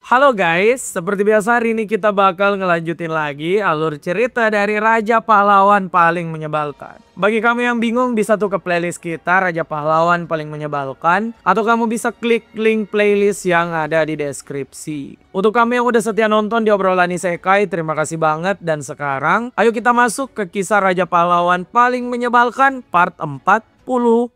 Halo guys, seperti biasa hari ini kita bakal ngelanjutin lagi alur cerita dari Raja Pahlawan paling menyebalkan. Bagi kamu yang bingung bisa tuh ke playlist kita Raja Pahlawan paling menyebalkan, atau kamu bisa klik link playlist yang ada di deskripsi. Untuk kamu yang udah setia nonton di obrolan isekai, terima kasih banget. Dan sekarang ayo kita masuk ke kisah Raja Pahlawan paling menyebalkan part 42.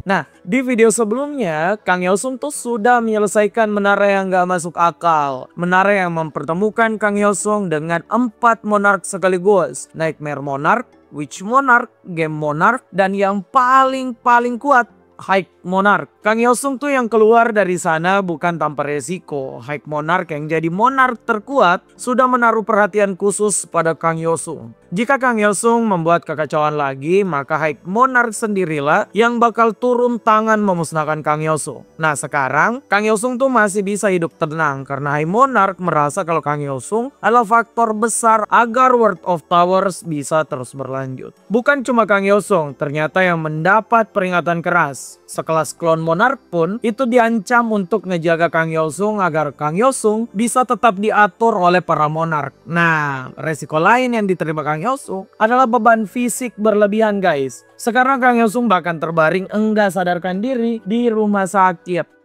Nah, di video sebelumnya, Kang Yeosung tuh sudah menyelesaikan menara yang gak masuk akal. Menara yang mempertemukan Kang Yeosung dengan 4 monark sekaligus. Nightmare Monarch, Witch Monarch, Game Monarch, dan yang paling kuat, High Monarch. Kang Yeosung tuh yang keluar dari sana bukan tanpa resiko. High Monarch yang jadi monark terkuat sudah menaruh perhatian khusus pada Kang Yeosung. Jika Kang Yeosung membuat kekacauan lagi, maka High Monarch sendirilah yang bakal turun tangan memusnahkan Kang Yeosung. Nah sekarang Kang Yeosung tuh masih bisa hidup tenang karena High Monarch merasa kalau Kang Yeosung adalah faktor besar agar World of Towers bisa terus berlanjut. Bukan cuma Kang Yeosung, ternyata yang mendapat peringatan keras. Sekelas klon Monarch pun itu diancam untuk ngejaga Kang Yeosung agar Kang Yeosung bisa tetap diatur oleh para Monarch. Nah, resiko lain yang diterima Kang Yeosung adalah beban fisik berlebihan guys. Sekarang Kang Yeosung bahkan terbaring enggak sadarkan diri di rumah sakit.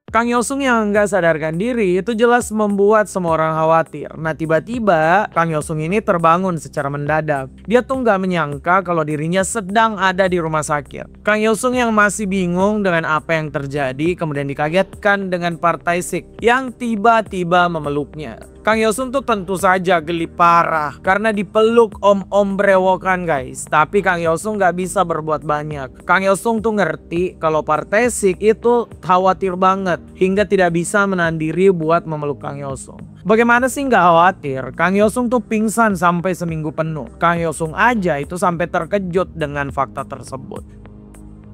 Kang Yeosung yang enggak sadarkan diri itu jelas membuat semua orang khawatir. Nah tiba-tiba Kang Yeosung ini terbangun secara mendadak. Dia tuh nggak menyangka kalau dirinya sedang ada di rumah sakit. Kang Yeosung yang masih bingung dengan apa yang terjadi kemudian dikagetkan dengan Partai Sik yang tiba-tiba memeluknya. Kang Yeosung tuh tentu saja geli parah karena dipeluk om-om brewokan guys. Tapi Kang Yeosung nggak bisa berbuat banyak. Kang Yeosung tuh ngerti kalau Partai Sik itu khawatir banget hingga tidak bisa menahan diri buat memeluk Kang Yeosung. Bagaimana sih nggak khawatir? Kang Yeosung tuh pingsan sampai seminggu penuh. Kang Yeosung aja itu sampai terkejut dengan fakta tersebut.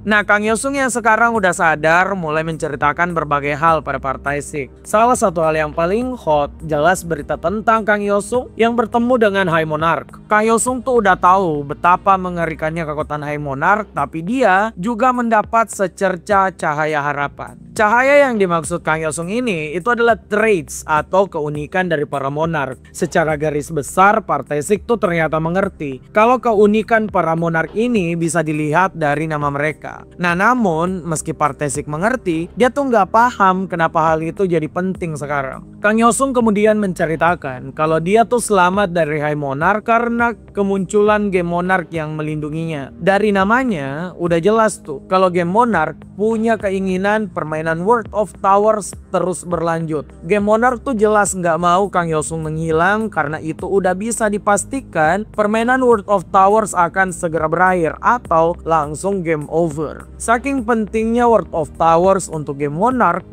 Nah, Kang Yeosung yang sekarang udah sadar mulai menceritakan berbagai hal pada Partai Sik. Salah satu hal yang paling hot jelas berita tentang Kang Yeosung yang bertemu dengan High Monarch. Kang Yeosung tuh udah tahu betapa mengerikannya kekuatan High Monarch, tapi dia juga mendapat secerca cahaya harapan. Cahaya yang dimaksud Kang Yeosung ini itu adalah traits atau keunikan dari para monark. Secara garis besar Partai Sik tuh ternyata mengerti kalau keunikan para monark ini bisa dilihat dari nama mereka. Nah namun meski Partai Sik mengerti, dia tuh nggak paham kenapa hal itu jadi penting sekarang. Kang Yeosung kemudian menceritakan kalau dia tuh selamat dari High Monarch karena kemunculan Game Monarch yang melindunginya. Dari namanya udah jelas tuh kalau Game Monarch punya keinginan permainan World of Towers terus berlanjut. Game Monarch tuh jelas nggak mau Kang Yeosung menghilang karena itu udah bisa dipastikan permainan World of Towers akan segera berakhir atau langsung game over. Saking pentingnya World of Towers untuk Game Monarch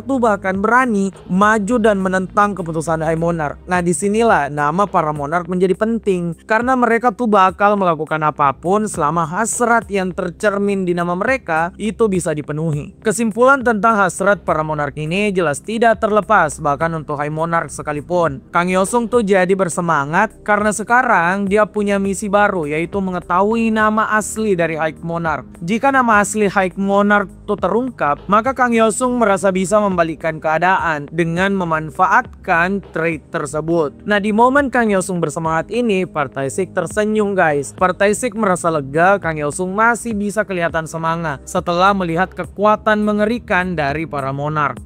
tuh bahkan berani maju dan menentang keputusan High Monarch. Nah disinilah nama para Monarch menjadi penting karena mereka tuh bakal melakukan apapun selama hasrat yang tercermin di nama mereka itu bisa dipenuhi. Kesimpulan tentang hasrat para Monarch ini jelas tidak terlepas bahkan untuk High Monarch sekalipun. Kang Yeosung tuh jadi bersemangat karena sekarang dia punya misi baru yaitu mengetahui nama asli dari High Monarch. Jika nama asli High Monarch itu terungkap, maka Kang Yeosung merasa bisa membalikkan keadaan dengan memanfaatkan trait tersebut. Nah di momen Kang Yeosung bersemangat ini, Partai Sik tersenyum guys. Partai Sik merasa lega Kang Yeosung masih bisa kelihatan semangat setelah melihat kekuatan mengerikan dari para monark.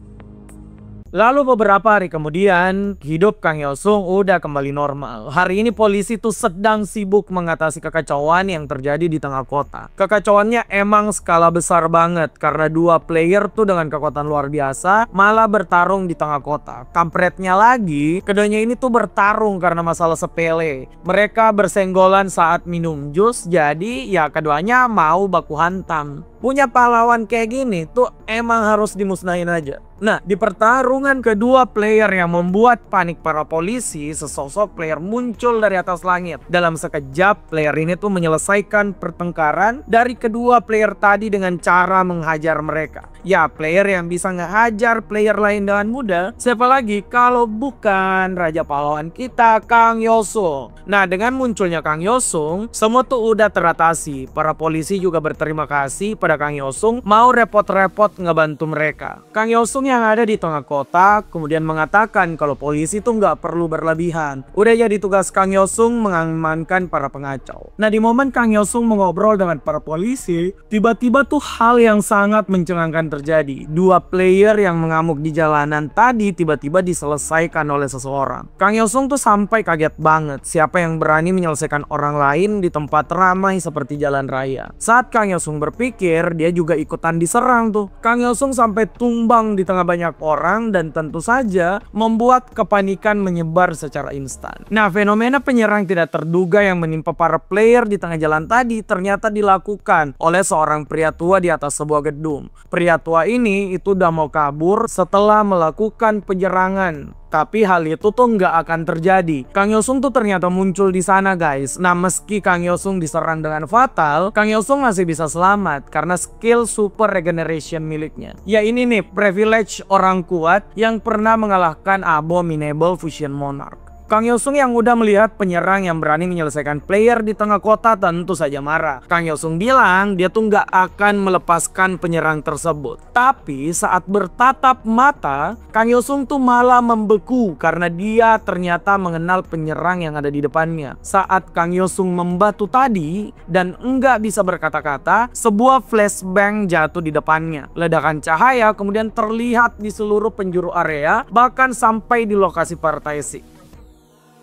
Lalu beberapa hari kemudian, hidup Kang Yeosung udah kembali normal. Hari ini polisi tuh sedang sibuk mengatasi kekacauan yang terjadi di tengah kota. Kekacauannya emang skala besar banget karena dua player tuh dengan kekuatan luar biasa malah bertarung di tengah kota. Kampretnya lagi, keduanya ini tuh bertarung karena masalah sepele. Mereka bersenggolan saat minum jus, jadi ya keduanya mau baku hantam. Punya pahlawan kayak gini tuh emang harus dimusnahin aja. Nah, di pertarungan kedua player yang membuat panik para polisi, sesosok player muncul dari atas langit. Dalam sekejap, player ini tuh menyelesaikan pertengkaran dari kedua player tadi dengan cara menghajar mereka. Ya, player yang bisa ngehajar player lain dengan mudah, siapa lagi kalau bukan raja pahlawan kita, Kang Yosung. Nah, dengan munculnya Kang Yosung, semua tuh udah teratasi. Para polisi juga berterima kasih pada Kang Yosung mau repot-repot ngebantu mereka. Kang Yosung yang ada di tengah kota kemudian mengatakan kalau polisi tuh nggak perlu berlebihan. Udah jadi tugas Kang Yosung mengamankan para pengacau. Nah, di momen Kang Yosung mengobrol dengan para polisi, tiba-tiba tuh hal yang sangat mencengangkan terjadi. Dua player yang mengamuk di jalanan tadi tiba-tiba diselesaikan oleh seseorang. Kang Yosung tuh sampai kaget banget. Siapa yang berani menyelesaikan orang lain di tempat ramai seperti jalan raya? Saat Kang Yosung berpikir, dia juga ikutan diserang tuh. Kang Yosung sampai tumbang di tengah banyak orang dan tentu saja membuat kepanikan menyebar secara instan. Nah, fenomena penyerang tidak terduga yang menimpa para player di tengah jalan tadi ternyata dilakukan oleh seorang pria tua di atas sebuah gedung. Pria tua ini itu udah mau kabur setelah melakukan penyerangan. Tapi hal itu tuh nggak akan terjadi. Kang Yosung tuh ternyata muncul di sana, guys. Nah, meski Kang Yosung diserang dengan fatal, Kang Yosung masih bisa selamat karena skill super regeneration miliknya. Ya, ini nih privilege orang kuat yang pernah mengalahkan Abominable Fusion Monarch. Kang Yosung yang udah melihat penyerang yang berani menyelesaikan player di tengah kota tentu saja marah. Kang Yosung bilang dia tuh nggak akan melepaskan penyerang tersebut. Tapi saat bertatap mata, Kang Yosung tuh malah membeku karena dia ternyata mengenal penyerang yang ada di depannya. Saat Kang Yosung membatu tadi dan enggak bisa berkata-kata, sebuah flashbang jatuh di depannya. Ledakan cahaya kemudian terlihat di seluruh penjuru area, bahkan sampai di lokasi Partai Sik.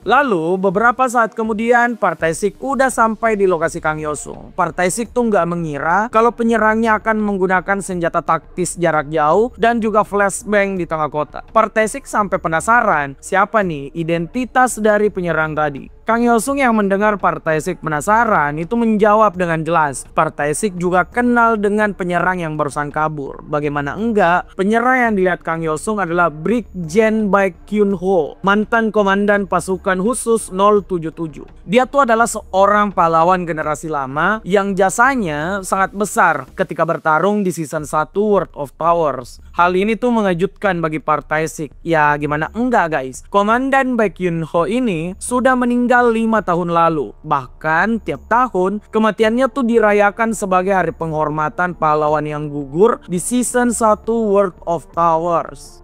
Lalu beberapa saat kemudian Partai Sik udah sampai di lokasi Kang Yosung. Partai Sik tuh nggak mengira kalau penyerangnya akan menggunakan senjata taktis jarak jauh dan juga flashbang di tengah kota. Partai Sik sampai penasaran siapa nih identitas dari penyerang tadi. Kang Yosung yang mendengar Partai Sik penasaran itu menjawab dengan jelas. Partai Sik juga kenal dengan penyerang yang barusan kabur. Bagaimana enggak, penyerang yang dilihat Kang Yosung adalah Brigjen Baekhyun-ho, mantan komandan pasukan khusus 077. Dia tuh adalah seorang pahlawan generasi lama yang jasanya sangat besar ketika bertarung di season 1 World of Towers. Hal ini tuh mengejutkan bagi Partai Sik. Ya gimana enggak, guys. Komandan Baekhyun-ho ini sudah meninggal 5 tahun lalu. Bahkan tiap tahun kematiannya tuh dirayakan sebagai hari penghormatan pahlawan yang gugur di season 1 World of Towers.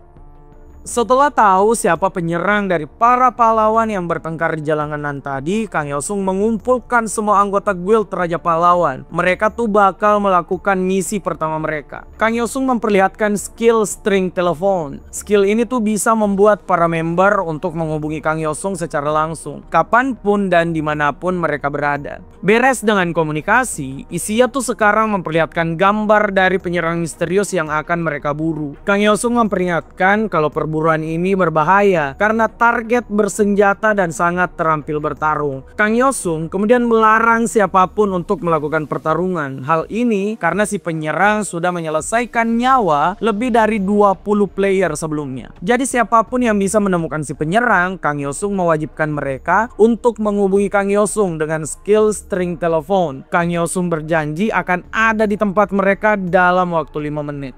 Setelah tahu siapa penyerang dari para pahlawan yang bertengkar di jalanan tadi, Kang Yosung mengumpulkan semua anggota guild Raja Pahlawan. Mereka tuh bakal melakukan misi pertama mereka. Kang Yosung memperlihatkan skill string telepon. Skill ini tuh bisa membuat para member untuk menghubungi Kang Yosung secara langsung, kapanpun dan dimanapun mereka berada. Beres dengan komunikasi, isinya tuh sekarang memperlihatkan gambar dari penyerang misterius yang akan mereka buru. Kang Yosung memperingatkan kalau perburuan ini berbahaya karena target bersenjata dan sangat terampil bertarung. Kang Yosung kemudian melarang siapapun untuk melakukan pertarungan. Hal ini karena si penyerang sudah menyelesaikan nyawa lebih dari 20 player sebelumnya. Jadi siapapun yang bisa menemukan si penyerang, Kang Yosung mewajibkan mereka untuk menghubungi Kang Yosung dengan skill string telepon. Kang Yosung berjanji akan ada di tempat mereka dalam waktu 5 menit.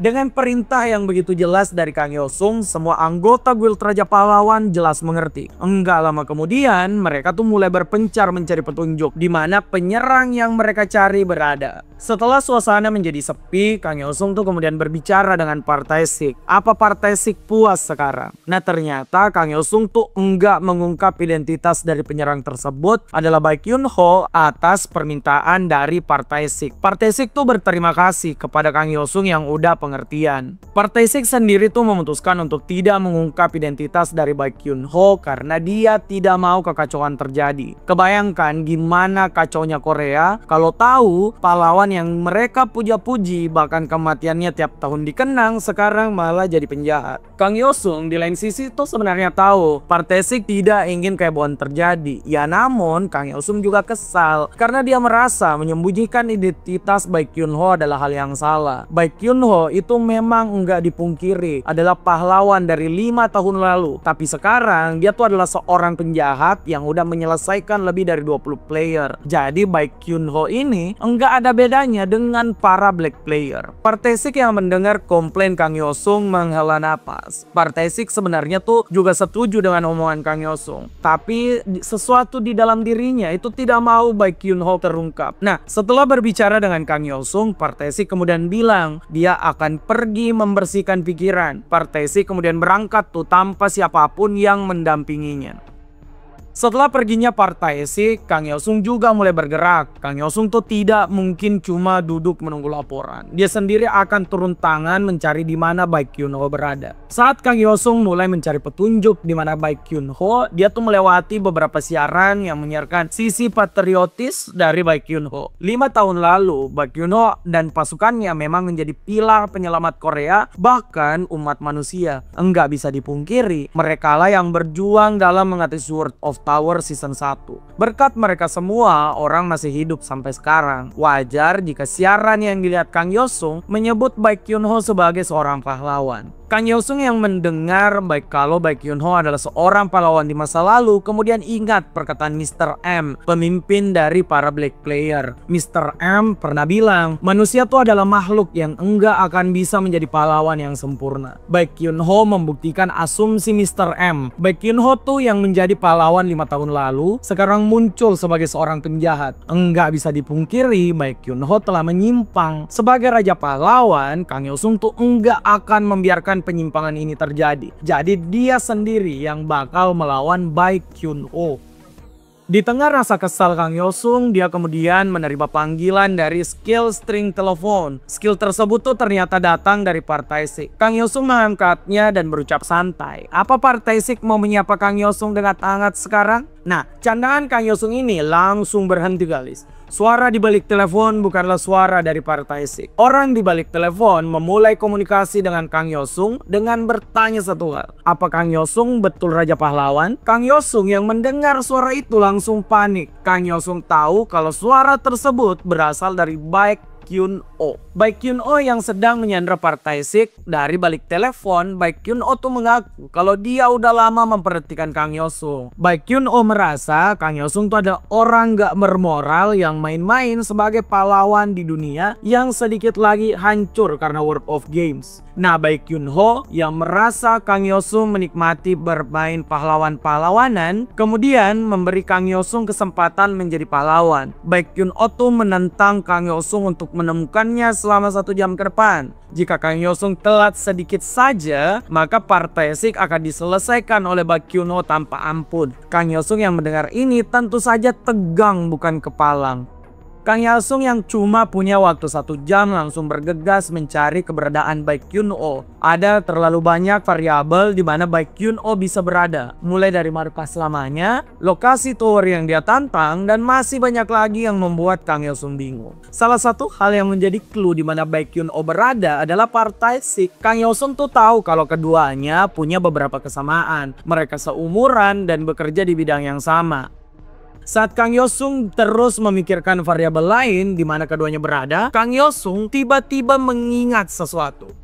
Dengan perintah yang begitu jelas dari Kang Yosung, semua anggota guild Raja Pahlawan jelas mengerti. Enggak lama kemudian, mereka tuh mulai berpencar mencari petunjuk di mana penyerang yang mereka cari berada. Setelah suasana menjadi sepi, Kang Yosung tuh kemudian berbicara dengan Partai Sik. Apa Partai Sik puas sekarang? Nah, ternyata Kang Yosung tuh enggak mengungkap identitas dari penyerang tersebut adalah Baekhyun-ho atas permintaan dari Partai Sik. Partai Sik tuh berterima kasih kepada Kang Yosung yang udah pengertian. Partai Sik sendiri tuh memutuskan untuk tidak mengungkap identitas dari Baek Kyun Ho karena dia tidak mau kekacauan terjadi. Kebayangkan gimana kacaunya Korea kalau tahu pahlawan yang mereka puja-puji bahkan kematiannya tiap tahun dikenang sekarang malah jadi penjahat. Kang Yosung di lain sisi tuh sebenarnya tahu Partai Sik tidak ingin kehebohan terjadi. Ya namun Kang Yosung juga kesal karena dia merasa menyembunyikan identitas Baek Kyun Ho adalah hal yang salah. Baek Kyun Ho itu memang enggak dipungkiri adalah pahlawan dari 5 tahun lalu, tapi sekarang dia tuh adalah seorang penjahat yang udah menyelesaikan lebih dari 20 player. Jadi Baek Kyun Ho ini enggak ada bedanya dengan para black player. Partai Sik yang mendengar komplain Kang Yosung menghela napas. Partai Sik sebenarnya tuh juga setuju dengan omongan Kang Yosung, tapi sesuatu di dalam dirinya itu tidak mau Baek Kyun Ho terungkap. Nah, setelah berbicara dengan Kang Yosung, Partai Sik kemudian bilang dia akan pergi membersihkan pikiran. Partai Sik kemudian berangkat tuh tanpa siapapun yang mendampinginya. Setelah perginya Partai Sik, Kang Yosung juga mulai bergerak. Kang Yosung tuh tidak mungkin cuma duduk menunggu laporan. Dia sendiri akan turun tangan mencari di mana Baek Kyun Ho berada. Saat Kang Yosung mulai mencari petunjuk di mana Baek Kyun Ho, dia tuh melewati beberapa siaran yang menyiarkan sisi patriotis dari Baek Kyun Ho. 5 tahun lalu, Baek Kyun Ho dan pasukannya memang menjadi pilar penyelamat Korea, bahkan umat manusia. Enggak bisa dipungkiri, merekalah yang berjuang dalam mengatasi World of Tower Season 1. Berkat mereka semua, orang masih hidup sampai sekarang. Wajar jika siaran yang dilihat Kang Yosung menyebut Baek Kyun Ho sebagai seorang pahlawan. Kang Yosung yang mendengar kalau Baek Kyun Ho adalah seorang pahlawan di masa lalu kemudian ingat perkataan Mr. M, pemimpin dari para black player. Mr. M pernah bilang, manusia itu adalah makhluk yang enggak akan bisa menjadi pahlawan yang sempurna. Baek Kyun Ho membuktikan asumsi Mr. M. Baek Kyun Ho tuh yang menjadi pahlawan 5 tahun lalu sekarang muncul sebagai seorang penjahat. Enggak bisa dipungkiri Baek Kyun Ho telah menyimpang. Sebagai raja pahlawan, Kang Yosung tuh enggak akan membiarkan penyimpangan ini terjadi. Jadi dia sendiri yang bakal melawan Baek Kyun Ho. Di tengah rasa kesal Kang Yosung, dia kemudian menerima panggilan dari skill string telepon. Skill tersebut tuh ternyata datang dari Partai Sik. Kang Yosung mengangkatnya dan berucap santai. Apa Partai Sik mau menyapa Kang Yosung dengan hangat sekarang? Nah, candangan Kang Yosung ini langsung berhenti guys. Suara di balik telepon bukanlah suara dari Partai Sik. Orang di balik telepon memulai komunikasi dengan Kang Yosung dengan bertanya satu hal. Apa Kang Yosung betul raja pahlawan? Kang Yosung yang mendengar suara itu langsung panik. Kang Yosung tahu kalau suara tersebut berasal dari Baek Kyun Ho. Baek Kyun Ho yang sedang menyandra Partai Sik. Dari balik telepon, Baek Kyun Ho tuh mengaku kalau dia udah lama memperhatikan Kang Yosung. Baek Kyun Ho merasa Kang Yosung tuh adalah orang gak bermoral yang main-main sebagai pahlawan di dunia yang sedikit lagi hancur karena World of Games. Nah, Baek Kyun Ho yang merasa Kang Yosung menikmati bermain pahlawan-pahlawanan, kemudian memberi Kang Yosung kesempatan menjadi pahlawan. Baek Kyun Ho tuh menentang Kang Yosung untuk menemukannya selama 1 jam ke depan. Jika Kang Yosung telat sedikit saja, maka Partai Sik akan diselesaikan oleh Baek Kyun Ho tanpa ampun. Kang Yosung yang mendengar ini tentu saja tegang bukan kepalang. Kang Yosung yang cuma punya waktu 1 jam langsung bergegas mencari keberadaan Baek Kyun Ho. Ada terlalu banyak variabel di mana Baek Kyun Ho bisa berada. Mulai dari markas lamanya, lokasi tower yang dia tantang, dan masih banyak lagi yang membuat Kang Yosung bingung. Salah satu hal yang menjadi clue di mana Baek Kyun Ho berada adalah Partai Sik. Kang Yosung tuh tahu kalau keduanya punya beberapa kesamaan. Mereka seumuran dan bekerja di bidang yang sama. Saat Kang Yosung terus memikirkan variabel lain di mana keduanya berada, Kang Yosung tiba-tiba mengingat sesuatu.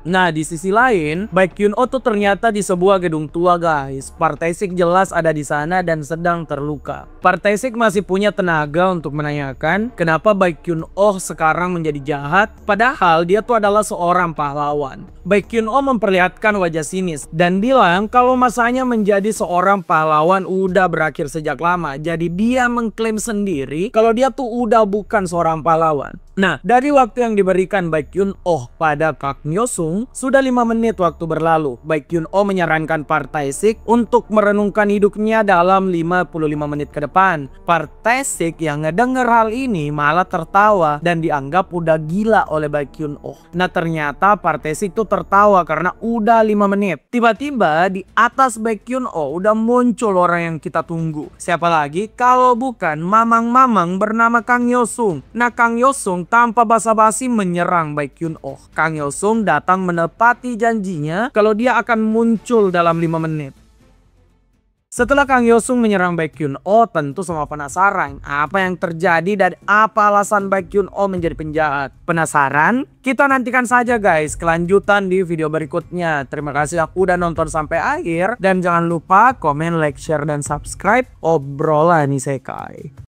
Nah, di sisi lain, Baek Kyun Ho tuh ternyata di sebuah gedung tua guys. Partai Sik jelas ada di sana dan sedang terluka. Partai Sik masih punya tenaga untuk menanyakan kenapa Baek Kyun Ho sekarang menjadi jahat, padahal dia tuh adalah seorang pahlawan. Baek Kyun Ho memperlihatkan wajah sinis dan bilang kalau masanya menjadi seorang pahlawan udah berakhir sejak lama. Jadi dia mengklaim sendiri kalau dia tuh udah bukan seorang pahlawan. Nah, dari waktu yang diberikan Baek Kyun-oh pada Kang Hyo-sung, sudah 5 menit waktu berlalu. Baek Kyun-oh menyarankan Park Tae-sik untuk merenungkan hidupnya dalam 55 menit ke depan. Park Tae-sik yang ngedenger hal ini malah tertawa dan dianggap udah gila oleh Baek Kyun-oh. Nah, ternyata Park Tae-sik tuh tertawa karena udah 5 menit. Tiba-tiba di atas Baek Kyun-oh udah muncul orang yang kita tunggu. Siapa lagi kalau bukan mamang-mamang bernama Kang Hyo-sung. Nah, Kang Hyo-sung tanpa basa-basi menyerang Baek Kyun-oh. Kang Hyo-sung datang menepati janjinya kalau dia akan muncul dalam 5 menit. Setelah Kang Hyo-sung menyerang Baek Kyun-oh, tentu semua penasaran apa yang terjadi dan apa alasan Baek Kyun-oh menjadi penjahat. Penasaran? Kita nantikan saja guys kelanjutan di video berikutnya. Terima kasih aku udah nonton sampai akhir dan jangan lupa komen, like, share, dan subscribe obrolan isekai.